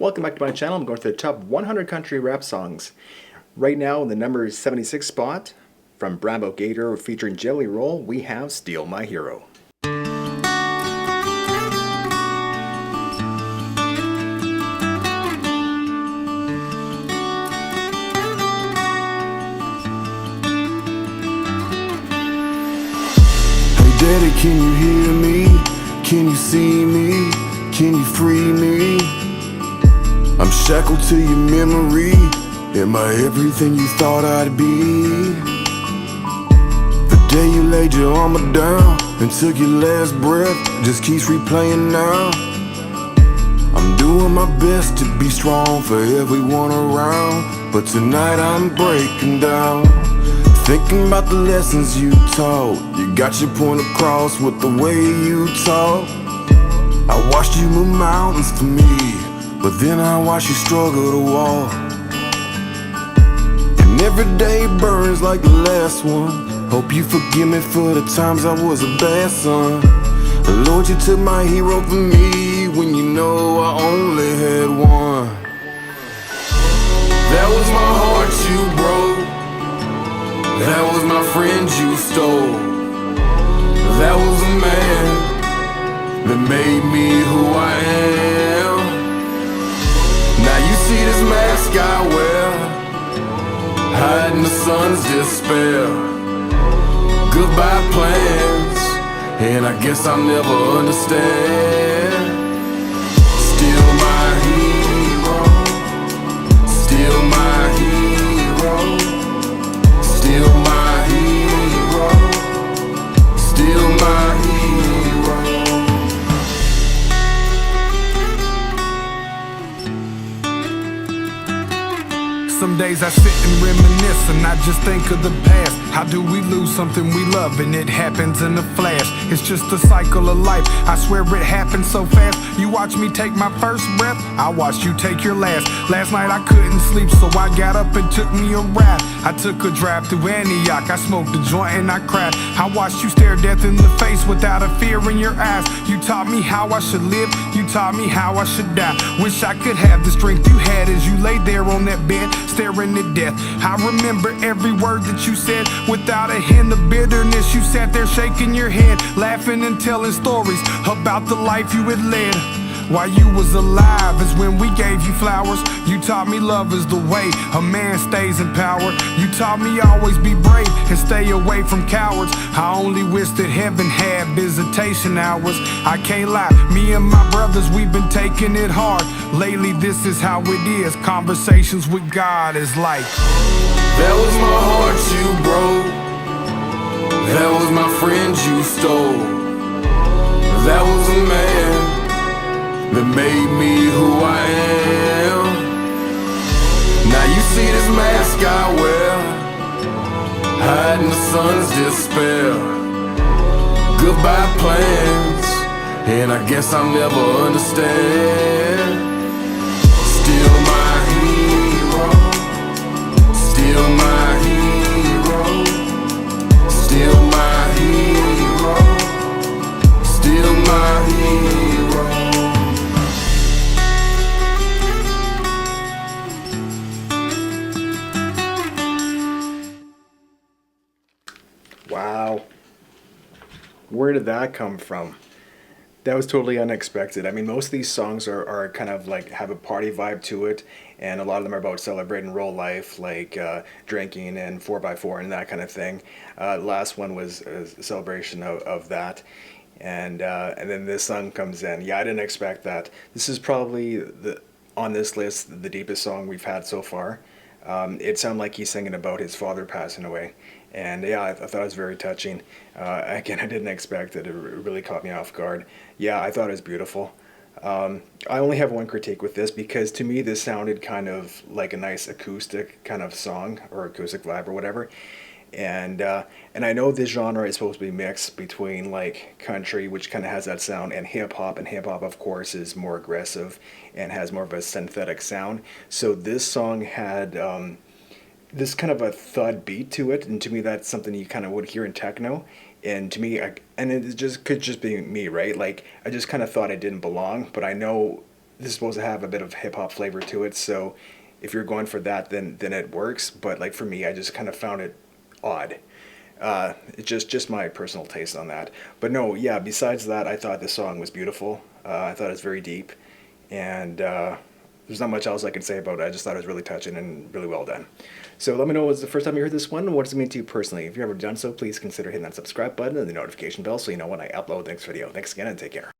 Welcome back to my channel. I'm going through the top 100 country rap songs. Right now, in the number 76 spot, from Brabo Gator featuring Jelly Roll, we have Steal My Hero. Hey Daddy, can you hear me? Can you see me? Can you free me? I'm shackled to your memory. Am I everything you thought I'd be? The day you laid your armor down and took your last breath just keeps replaying now. I'm doing my best to be strong for everyone around, but tonight I'm breaking down. Thinking about the lessons you taught. You got your point across with the way you talk. I watched you move mountains for me, but then I watched you struggle to walk. And every day burns like the last one. Hope you forgive me for the times I was a bad son. Lord, you took my hero from me when you know I only had one. That was my heart you broke. That was my friend you stole. That was a man that made me who I am. Now you see this mask I wear, hiding the sun's despair. Goodbye plans, and I guess I'll never understand. Still my hero, still my hero, still my hero, still my hero. Some days I sit and reminisce and I just think of the past. How do we lose something we love and it happens in a flash? It's just a cycle of life, I swear it happens so fast. You watch me take my first breath, I watched you take your last. Last night I couldn't sleep, so I got up and took me a ride. I took a drive through Antioch, I smoked a joint and I cried. I watched you stare death in the face without a fear in your eyes. You taught me how I should live, you taught me how I should die. Wish I could have the strength you had as you laid there on that bed, staring at death. I remember every word that you said without a hint of bitterness. You sat there shaking your head, laughing and telling stories about the life you had led. While you was alive is when we gave you flowers. You taught me love is the way a man stays in power. You taught me always be brave and stay away from cowards. I only wish that heaven had visitation hours. I can't lie, me and my brothers, we've been taking it hard. Lately this is how it is, conversations with God is like. That was my heart you broke. That was my friend you stole. That was a man that made me who I am. Now you see this mask I wear, hiding the sun's despair. Goodbye plans, and I guess I'll never understand. Still my hero, still my hero, still my hero, still my hero. Wow. Where did that come from? That was totally unexpected. I mean, most of these songs are kind of like have a party vibe to it, and a lot of them are about celebrating real life, like drinking and 4x4 and that kind of thing. Last one was a celebration of that. And then this song comes in. Yeah, I didn't expect that. This is probably, on this list, the deepest song we've had so far. It sounded like he's singing about his father passing away. And yeah, I thought it was very touching. Again, I didn't expect it. It really caught me off guard. Yeah, I thought it was beautiful. I only have one critique with this because to me this sounded kind of like a nice acoustic kind of song or acoustic vibe or whatever. And I know this genre is supposed to be mixed between like country, which kind of has that sound, and hip hop of course is more aggressive and has more of a synthetic sound. So this song had this kind of a thud beat to it, and to me that's something you kind of would hear in techno. And to me, and it just could just be me, right? Like I just kind of thought it didn't belong, but I know this is supposed to have a bit of hip hop flavor to it. So if you're going for that, then it works. But like for me, I just kind of found it odd. It's just my personal taste on that. But no, yeah. Besides that, I thought the song was beautiful. I thought it was very deep, and there's not much else I can say about it. I just thought it was really touching and really well done. So let me know, was the first time you heard this one? What does it mean to you personally? If you've ever done so, please consider hitting that subscribe button and the notification bell so you know when I upload the next video. Thanks again and take care.